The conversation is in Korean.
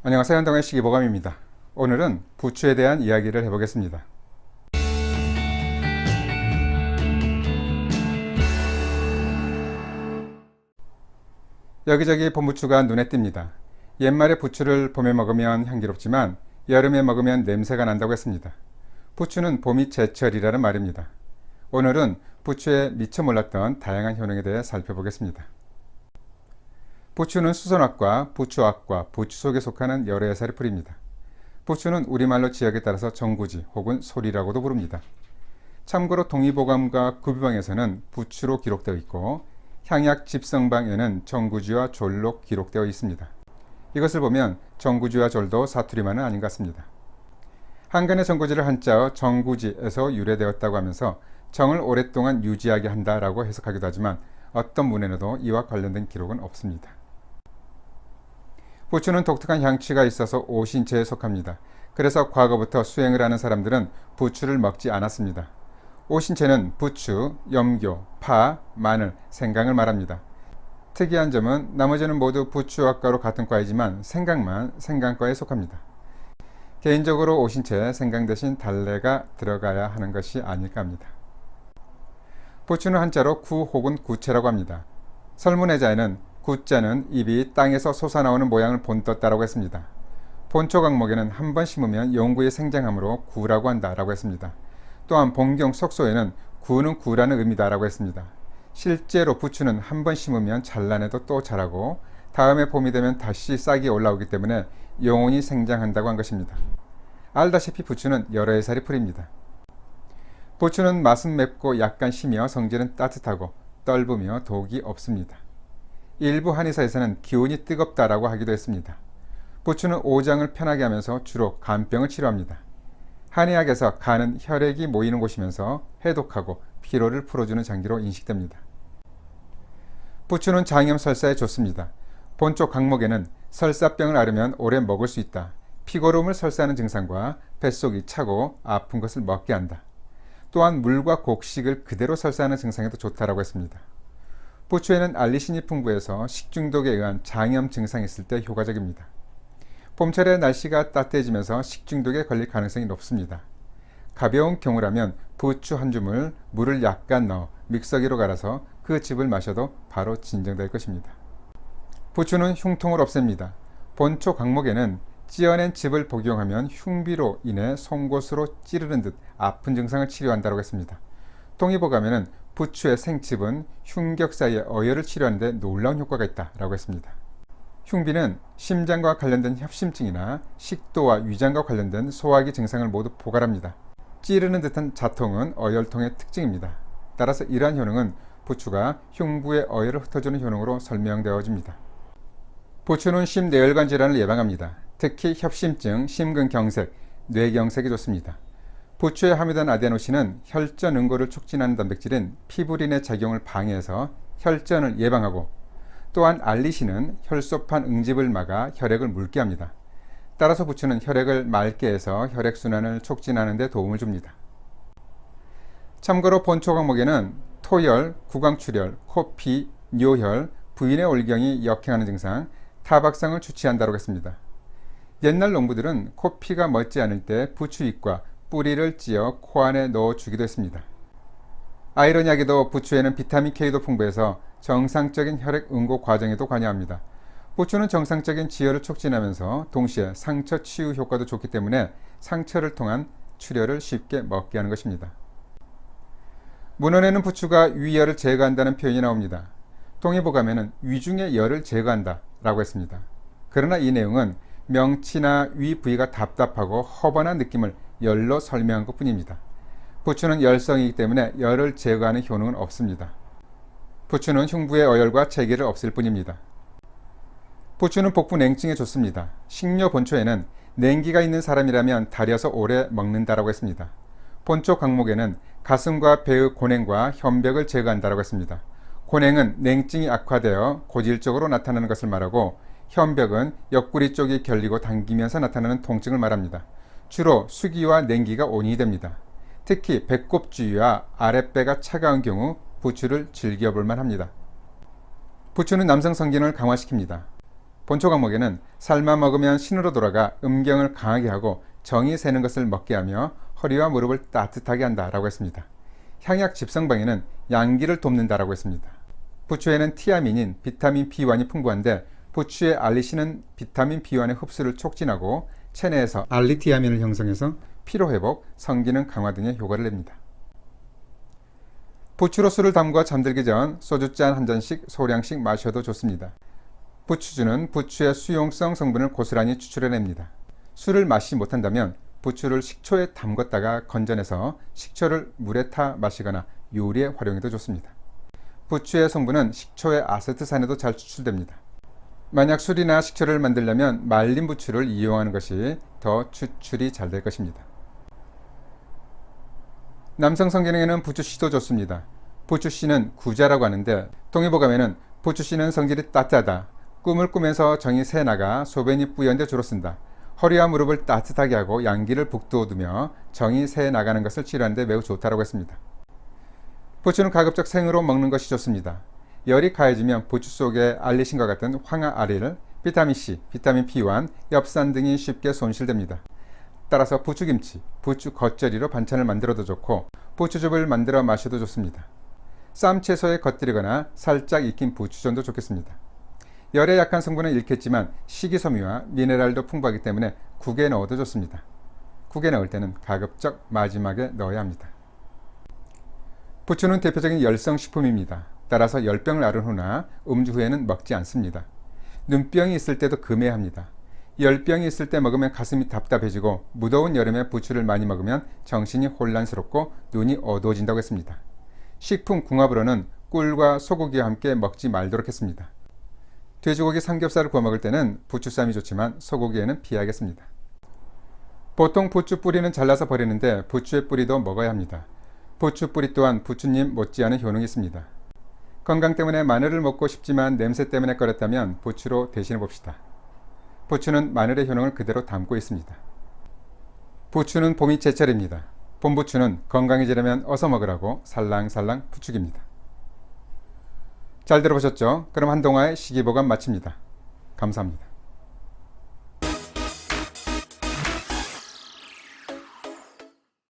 안녕하세요. 한동의 식이보감입니다. 오늘은 부추에 대한 이야기를 해보겠습니다. 여기저기 봄부추가 눈에 띕니다. 옛말에 부추를 봄에 먹으면 향기롭지만 여름에 먹으면 냄새가 난다고 했습니다. 부추는 봄이 제철이라는 말입니다. 오늘은 부추에 미처 몰랐던 다양한 효능에 대해 살펴보겠습니다. 부추는 수선화과, 부추학과, 부추 속에 속하는 여러 해살의 풀입니다. 부추는 우리말로 지역에 따라서 정구지 혹은 소리라고도 부릅니다. 참고로 동의보감과 구비방에서는 부추로 기록되어 있고 향약 집성방에는 정구지와 졸로 기록되어 있습니다. 이것을 보면 정구지와 졸도 사투리만은 아닌 것 같습니다. 한간의 정구지를 한자어 정구지에서 유래되었다고 하면서 정을 오랫동안 유지하게 한다라고 해석하기도 하지만 어떤 문헌에도 이와 관련된 기록은 없습니다. 부추는 독특한 향취가 있어서 오신채에 속합니다. 그래서 과거부터 수행을 하는 사람들은 부추를 먹지 않았습니다. 오신채는 부추, 염교, 파, 마늘, 생강을 말합니다. 특이한 점은 나머지는 모두 부추학과로 같은 과이지만 생강만 생강과에 속합니다. 개인적으로 오신채에 생강 대신 달래가 들어가야 하는 것이 아닐까 합니다. 부추는 한자로 구 혹은 구채라고 합니다. 설문해자에는 구자는 잎이 땅에서 솟아나오는 모양을 본떴다라고 했습니다. 본초 강목에는 한 번 심으면 영구히 생장하므로 구라고 한다라고 했습니다. 또한 본경 속소에는 구는 구라는 의미다라고 했습니다. 실제로 부추는 한 번 심으면 잘라내도 또 자라고 다음에 봄이 되면 다시 싹이 올라오기 때문에 영원히 생장한다고 한 것입니다. 알다시피 부추는 여러 해살이 풀입니다. 부추는 맛은 맵고 약간 시며 성질은 따뜻하고 떫으며 독이 없습니다. 일부 한의사에서는 기운이 뜨겁다라고 하기도 했습니다. 부추는 오장을 편하게 하면서 주로 간병을 치료합니다. 한의학에서 간은 혈액이 모이는 곳이면서 해독하고 피로를 풀어주는 장기로 인식됩니다. 부추는 장염 설사에 좋습니다. 본쪽 강목에는 설사병을 앓으면 오래 먹을 수 있다. 피고름을 설사하는 증상과 뱃속이 차고 아픈 것을 먹게 한다. 또한 물과 곡식을 그대로 설사하는 증상에도 좋다라고 했습니다. 부추에는 알리신이 풍부해서 식중독에 의한 장염 증상이 있을 때 효과적입니다. 봄철에 날씨가 따뜻해지면서 식중독에 걸릴 가능성이 높습니다. 가벼운 경우라면 부추 한 줌을 물을 약간 넣어 믹서기로 갈아서 그 즙을 마셔도 바로 진정될 것입니다. 부추는 흉통을 없앱니다. 본초 강목에는 찌어낸 즙을 복용하면 흉비로 인해 송곳으로 찌르는 듯 아픈 증상을 치료한다고 했습니다. 동의보감에는 부추의 생즙은 흉격 사이의 어혈을 치료하는 데 놀라운 효과가 있다고 했습니다. 흉비는 심장과 관련된 협심증이나 식도와 위장과 관련된 소화기 증상을 모두 포괄합니다. 찌르는 듯한 자통은 어혈통의 특징입니다. 따라서 이러한 효능은 부추가 흉부의 어혈을 흩어주는 효능으로 설명되어집니다. 부추는 심뇌혈관 질환을 예방합니다. 특히 협심증, 심근경색, 뇌경색이 좋습니다. 부추에 함유된 아데노신은 혈전 응고를 촉진하는 단백질인 피부린의 작용을 방해해서 혈전을 예방하고 또한 알리신은 혈소판 응집을 막아 혈액을 묽게 합니다. 따라서 부추는 혈액을 맑게 해서 혈액순환을 촉진하는 데 도움을 줍니다. 참고로 본초 강목에는 토열, 구강출혈, 코피, 뇨혈, 부인의 올경이 역행하는 증상, 타박상을 주치한다고 했습니다. 옛날 농부들은 코피가 멎지 않을 때 부추잎과 뿌리를 찧어 코 안에 넣어주기도 했습니다. 아이러니하게도 부추에는 비타민 K도 풍부해서 정상적인 혈액 응고 과정에도 관여합니다. 부추는 정상적인 지혈을 촉진하면서 동시에 상처 치유 효과도 좋기 때문에 상처를 통한 출혈을 쉽게 먹게 하는 것입니다. 문헌에는 부추가 위열을 제거한다는 표현이 나옵니다. 동의보감에는 위중의 열을 제거한다 라고 했습니다. 그러나 이 내용은 명치나 위 부위가 답답하고 허번한 느낌을 열로 설명한 것 뿐입니다. 부추는 열성이기 때문에 열을 제거하는 효능은 없습니다. 부추는 흉부의 어열과 체기를 없앨 뿐입니다. 부추는 복부 냉증에 좋습니다. 식료 본초에는 냉기가 있는 사람이라면 달여서 오래 먹는다라고 했습니다. 본초 강목에는 가슴과 배의 곤행과 현벽을 제거한다라고 했습니다. 곤행은 냉증이 악화되어 고질적으로 나타나는 것을 말하고 현벽은 옆구리 쪽이 결리고 당기면서 나타나는 통증을 말합니다. 주로 수기와 냉기가 원인이 됩니다. 특히 배꼽주위와 아랫배가 차가운 경우 부추를 즐겨볼 만합니다. 부추는 남성 성기능을 강화시킵니다. 본초 과목에는 삶아 먹으면 신으로 돌아가 음경을 강하게 하고 정이 새는 것을 먹게 하며 허리와 무릎을 따뜻하게 한다라고 했습니다. 향약 집성방에는 양기를 돕는다라고 했습니다. 부추에는 티아민인 비타민 B1이 풍부한데 부추의 알리신은 비타민 B1의 흡수를 촉진하고 체내에서 알리티아민을 형성해서 피로회복, 성기능 강화 등의 효과를 냅니다. 부추로 술을 담궈 잠들기 전 소주잔 한 잔씩 소량씩 마셔도 좋습니다. 부추주는 부추의 수용성 성분을 고스란히 추출해냅니다. 술을 마시지 못한다면 부추를 식초에 담궜다가 건져내서 식초를 물에 타 마시거나 요리에 활용해도 좋습니다. 부추의 성분은 식초의 아세트산에도 잘 추출됩니다. 만약 술이나 식초를 만들려면 말린 부추를 이용하는 것이 더 추출이 잘 될 것입니다. 남성 성기능에는 부추씨도 좋습니다. 부추씨는 구자라고 하는데 동의보감에는 부추씨는 성질이 따뜻하다. 꿈을 꾸면서 정이 새나가 소변이 뿌연데 주로 쓴다. 허리와 무릎을 따뜻하게 하고 양기를 북돋우며 정이 새 나가는 것을 치료하는 데 매우 좋다고 했습니다. 부추는 가급적 생으로 먹는 것이 좋습니다. 열이 가해지면 부추 속에 알리신과 같은 황화알일, 비타민C, 비타민 B1, 엽산 등이 쉽게 손실됩니다. 따라서 부추김치, 부추 겉절이로 반찬을 만들어도 좋고 부추즙을 만들어 마셔도 좋습니다. 쌈 채소에 겉들이거나 살짝 익힌 부추전도 좋겠습니다. 열에 약한 성분은 잃겠지만 식이섬유와 미네랄도 풍부하기 때문에 국에 넣어도 좋습니다. 국에 넣을 때는 가급적 마지막에 넣어야 합니다. 부추는 대표적인 열성식품입니다. 따라서 열병을 앓은 후나 음주 후에는 먹지 않습니다. 눈병이 있을 때도 금해야 합니다. 열병이 있을 때 먹으면 가슴이 답답해지고 무더운 여름에 부추를 많이 먹으면 정신이 혼란스럽고 눈이 어두워진다고 했습니다. 식품궁합으로는 꿀과 소고기와 함께 먹지 말도록 했습니다. 돼지고기 삼겹살을 구워 먹을 때는 부추쌈이 좋지만 소고기에는 피하겠습니다. 보통 부추 뿌리는 잘라서 버리는데 부추의 뿌리도 먹어야 합니다. 부추 뿌리 또한 부추님 못지않은 효능이 있습니다. 건강 때문에 마늘을 먹고 싶지만 냄새 때문에 꺼렸다면 부추로 대신해 봅시다. 부추는 마늘의 효능을 그대로 담고 있습니다. 부추는 봄이 제철입니다. 봄부추는 건강해지려면 어서 먹으라고 살랑살랑 부추깁니다. 잘 들어보셨죠? 그럼 한동화의 시기보감 마칩니다. 감사합니다.